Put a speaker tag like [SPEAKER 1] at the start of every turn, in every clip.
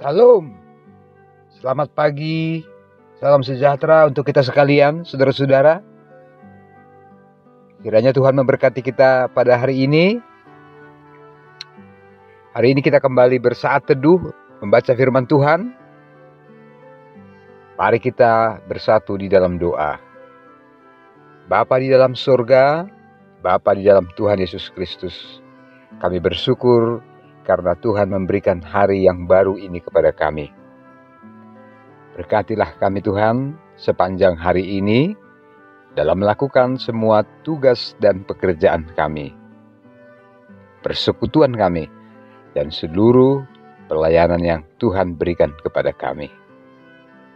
[SPEAKER 1] Salam, selamat pagi, salam sejahtera untuk kita sekalian, saudara-saudara. Kiranya Tuhan memberkati kita pada hari ini. Hari ini kita kembali bersaat teduh, membaca firman Tuhan. Mari kita bersatu di dalam doa. Bapa di dalam surga, Bapa di dalam Tuhan Yesus Kristus, kami bersyukur karena Tuhan memberikan hari yang baru ini kepada kami. Berkatilah kami Tuhan sepanjang hari ini dalam melakukan semua tugas dan pekerjaan kami, persekutuan kami, dan seluruh pelayanan yang Tuhan berikan kepada kami.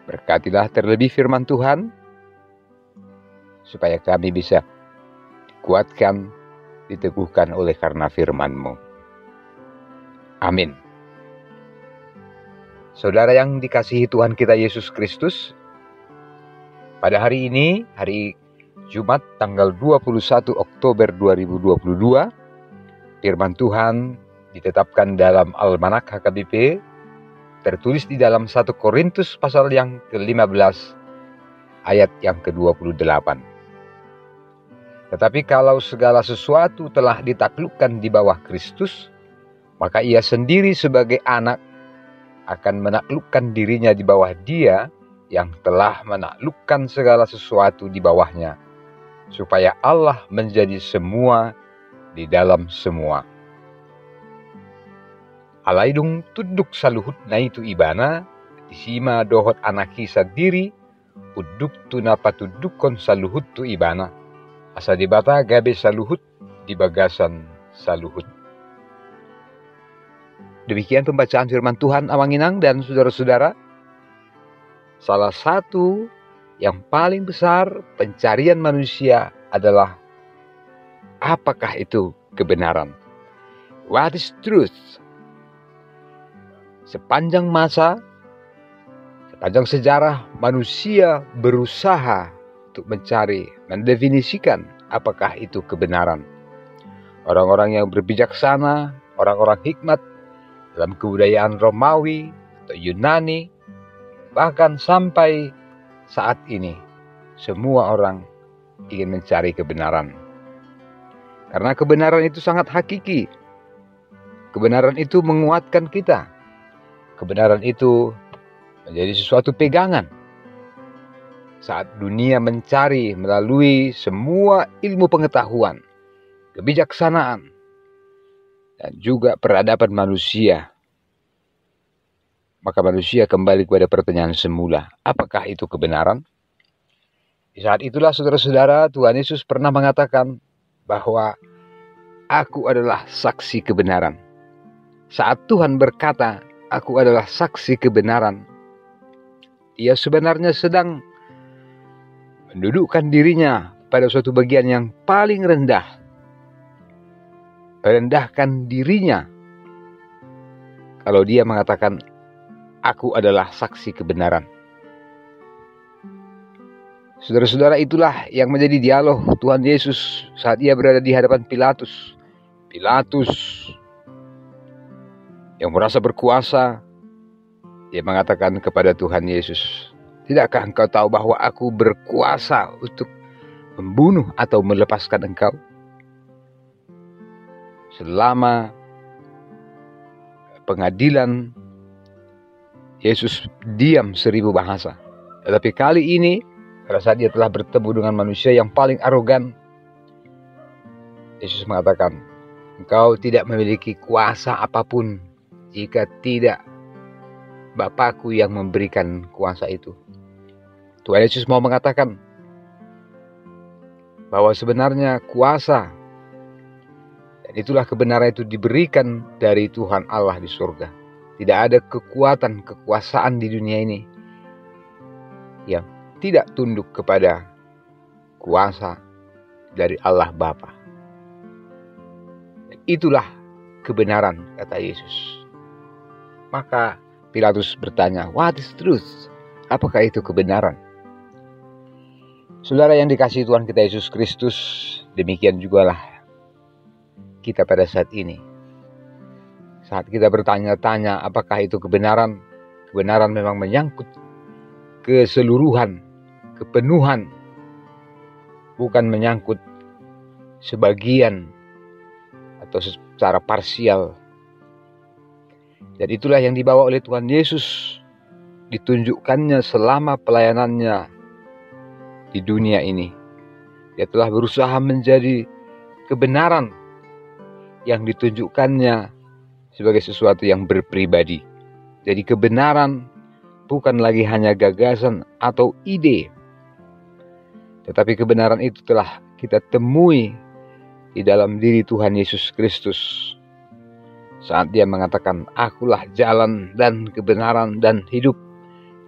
[SPEAKER 1] Berkatilah terlebih firman Tuhan, supaya kami bisa dikuatkan, diteguhkan oleh karena firman-Mu. Amin. Saudara yang dikasihi Tuhan kita Yesus Kristus, pada hari ini, hari Jumat tanggal 21 Oktober 2022, firman Tuhan ditetapkan dalam Almanak HKBP, tertulis di dalam 1 Korintus pasal yang ke-15, ayat yang ke-28. Tetapi kalau segala sesuatu telah ditaklukkan di bawah Kristus, maka ia sendiri sebagai anak akan menaklukkan dirinya di bawah Dia yang telah menaklukkan segala sesuatu di bawahnya, supaya Allah menjadi semua di dalam semua. Alaidung tuduk saluhut naitu ibana, disima dohot anaki sadiri, uduk tuna patudukon saluhut tu ibana, asa dibata gabe saluhut di bagasan saluhut. Demikian pembacaan firman Tuhan Awanginang dan saudara-saudara. Salah satu yang paling besar pencarian manusia adalah apakah itu kebenaran? What is truth? Sepanjang masa, sepanjang sejarah manusia berusaha untuk mencari, mendefinisikan apakah itu kebenaran. Orang-orang yang berbijaksana, orang-orang hikmat, dalam kebudayaan Romawi atau Yunani, bahkan sampai saat ini, semua orang ingin mencari kebenaran. Karena kebenaran itu sangat hakiki. Kebenaran itu menguatkan kita. Kebenaran itu menjadi sesuatu pegangan. Saat dunia mencari melalui semua ilmu pengetahuan, kebijaksanaan, dan juga peradaban manusia, maka manusia kembali kepada pertanyaan semula, apakah itu kebenaran? Di saat itulah saudara-saudara, Tuhan Yesus pernah mengatakan bahwa aku adalah saksi kebenaran. Saat Tuhan berkata, aku adalah saksi kebenaran, Ia sebenarnya sedang mendudukkan dirinya pada suatu bagian yang paling rendah, merendahkan dirinya kalau Dia mengatakan, aku adalah saksi kebenaran. Saudara-saudara, itulah yang menjadi dialog Tuhan Yesus saat Ia berada di hadapan Pilatus. Pilatus yang merasa berkuasa, dia mengatakan kepada Tuhan Yesus, tidakkah engkau tahu bahwa aku berkuasa untuk membunuh atau melepaskan engkau? Selama pengadilan, Yesus diam 1000 bahasa. Tetapi kali ini, pada saat Dia telah bertemu dengan manusia yang paling arogan, Yesus mengatakan, engkau tidak memiliki kuasa apapun jika tidak Bapakku yang memberikan kuasa itu. Tuhan Yesus mau mengatakan bahwa sebenarnya kuasa, dan itulah kebenaran, itu diberikan dari Tuhan Allah di surga. Tidak ada kekuatan, kekuasaan di dunia ini yang tidak tunduk kepada kuasa dari Allah Bapa. Itulah kebenaran, kata Yesus. Maka Pilatus bertanya, what is truth? Apakah itu kebenaran? Saudara yang dikasihi Tuhan kita Yesus Kristus, demikian jugalah kita pada saat ini. Saat kita bertanya-tanya apakah itu kebenaran, kebenaran memang menyangkut keseluruhan, kepenuhan, bukan menyangkut sebagian atau secara parsial. Dan itulah yang dibawa oleh Tuhan Yesus, ditunjukkannya selama pelayanannya di dunia ini. Dia telah berusaha menjadi kebenaran yang ditunjukkannya sebagai sesuatu yang berpribadi. Jadi kebenaran bukan lagi hanya gagasan atau ide, tetapi kebenaran itu telah kita temui di dalam diri Tuhan Yesus Kristus. Saat dia mengatakan, akulah jalan dan kebenaran dan hidup.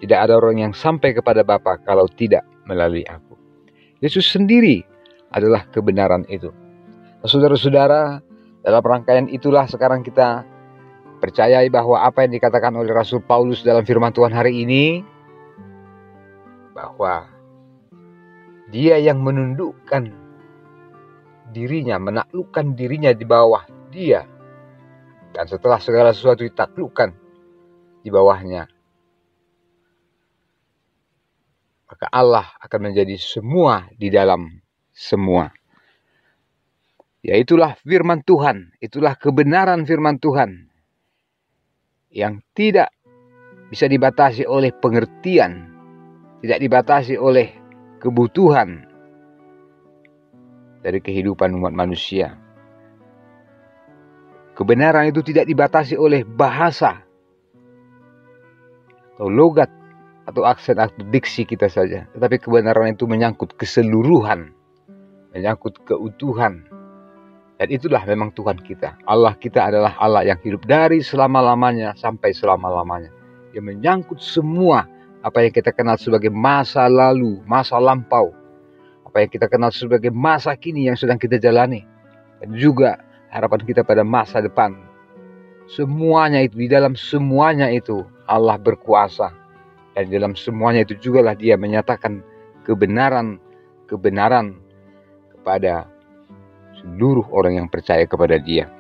[SPEAKER 1] Tidak ada orang yang sampai kepada Bapa kalau tidak melalui aku. Yesus sendiri adalah kebenaran itu. Nah, saudara-saudara, dalam rangkaian itulah sekarang kita percayai bahwa apa yang dikatakan oleh Rasul Paulus dalam firman Tuhan hari ini, bahwa dia yang menundukkan dirinya, menaklukkan dirinya di bawah dia, dan setelah segala sesuatu ditaklukkan di bawahnya, maka Allah akan menjadi semua di dalam semua. Yaitulah firman Tuhan, itulah kebenaran firman Tuhan yang tidak bisa dibatasi oleh pengertian, tidak dibatasi oleh kebutuhan dari kehidupan umat manusia. Kebenaran itu tidak dibatasi oleh bahasa atau logat atau aksen atau diksi kita saja. Tetapi kebenaran itu menyangkut keseluruhan, menyangkut keutuhan. Dan itulah memang Tuhan kita. Allah kita adalah Allah yang hidup dari selama-lamanya sampai selama-lamanya. Yang menyangkut semua apa yang kita kenal sebagai masa lalu, masa lampau. Apa yang kita kenal sebagai masa kini yang sedang kita jalani. Dan juga harapan kita pada masa depan. Semuanya itu, di dalam semuanya itu Allah berkuasa. Dan di dalam semuanya itu jugalah dia menyatakan kebenaran kepada seluruh orang yang percaya kepada dia.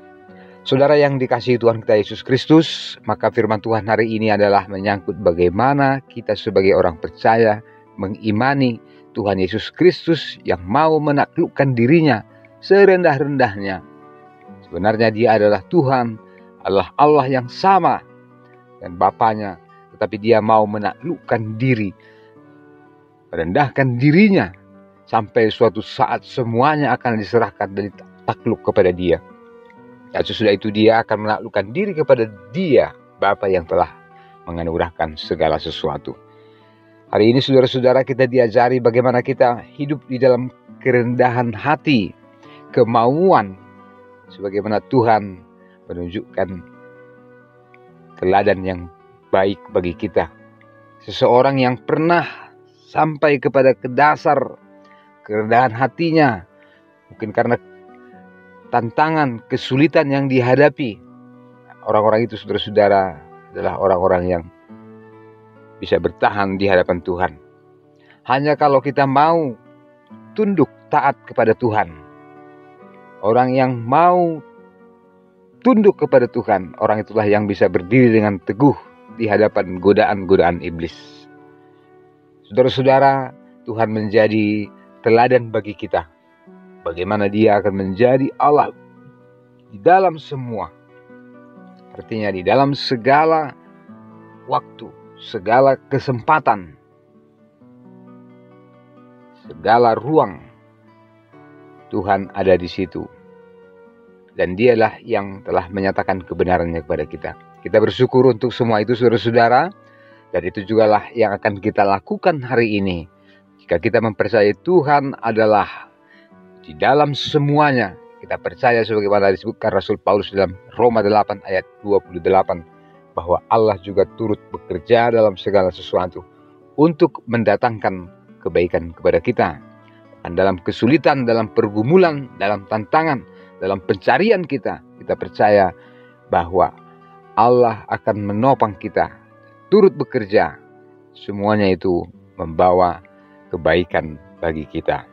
[SPEAKER 1] Saudara yang dikasihi Tuhan kita Yesus Kristus, maka firman Tuhan hari ini adalah menyangkut bagaimana kita sebagai orang percaya mengimani Tuhan Yesus Kristus yang mau menaklukkan dirinya serendah-rendahnya. Sebenarnya dia adalah Tuhan, adalah Allah yang sama dan Bapanya, tetapi dia mau menaklukkan diri, merendahkan dirinya, sampai suatu saat semuanya akan diserahkan dan takluk kepada dia. Dan sesudah itu dia akan menaklukkan diri kepada dia, Bapa yang telah menganugerahkan segala sesuatu. Hari ini saudara-saudara kita diajari bagaimana kita hidup di dalam kerendahan hati, kemauan, sebagaimana Tuhan menunjukkan teladan yang baik bagi kita. Seseorang yang pernah sampai kepada dasar kerendahan hatinya, mungkin karena tantangan, kesulitan yang dihadapi. Orang-orang itu saudara-saudara adalah orang-orang yang bisa bertahan di hadapan Tuhan. Hanya kalau kita mau tunduk taat kepada Tuhan. Orang yang mau tunduk kepada Tuhan, orang itulah yang bisa berdiri dengan teguh di hadapan godaan-godaan iblis. Saudara-saudara, Tuhan menjadi teladan bagi kita. Bagaimana dia akan menjadi Allah di dalam semua. Artinya di dalam segala waktu, segala kesempatan, segala ruang, Tuhan ada di situ. Dan dialah yang telah menyatakan kebenarannya kepada kita. Kita bersyukur untuk semua itu saudara-saudara. Dan itu jugalah yang akan kita lakukan hari ini. Jika kita mempercayai Tuhan adalah di dalam semuanya. Kita percaya sebagaimana disebutkan Rasul Paulus dalam Roma 8 ayat 28. Bahwa Allah juga turut bekerja dalam segala sesuatu. Untuk mendatangkan kebaikan kepada kita. Dan dalam kesulitan, dalam pergumulan, dalam tantangan, dalam pencarian kita percaya bahwa Allah akan menopang kita, turut bekerja. Semuanya itu membawa kebaikan bagi kita.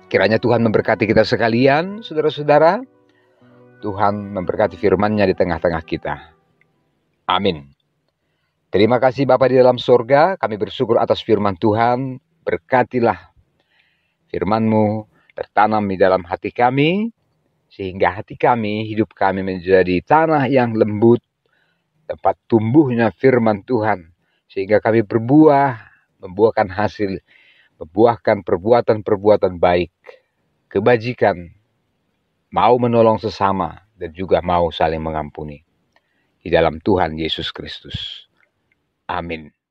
[SPEAKER 1] Kiranya Tuhan memberkati kita sekalian, saudara-saudara. Tuhan memberkati firman-Nya di tengah-tengah kita. Amin. Terima kasih Bapa di dalam sorga, kami bersyukur atas firman Tuhan. Berkatilah firman-Mu tertanam di dalam hati kami, sehingga hati kami, hidup kami menjadi tanah yang lembut, tempat tumbuhnya firman Tuhan, sehingga kami membuahkan hasil, membuahkan perbuatan-perbuatan baik, kebajikan, mau menolong sesama, dan juga mau saling mengampuni. Di dalam Tuhan Yesus Kristus. Amin.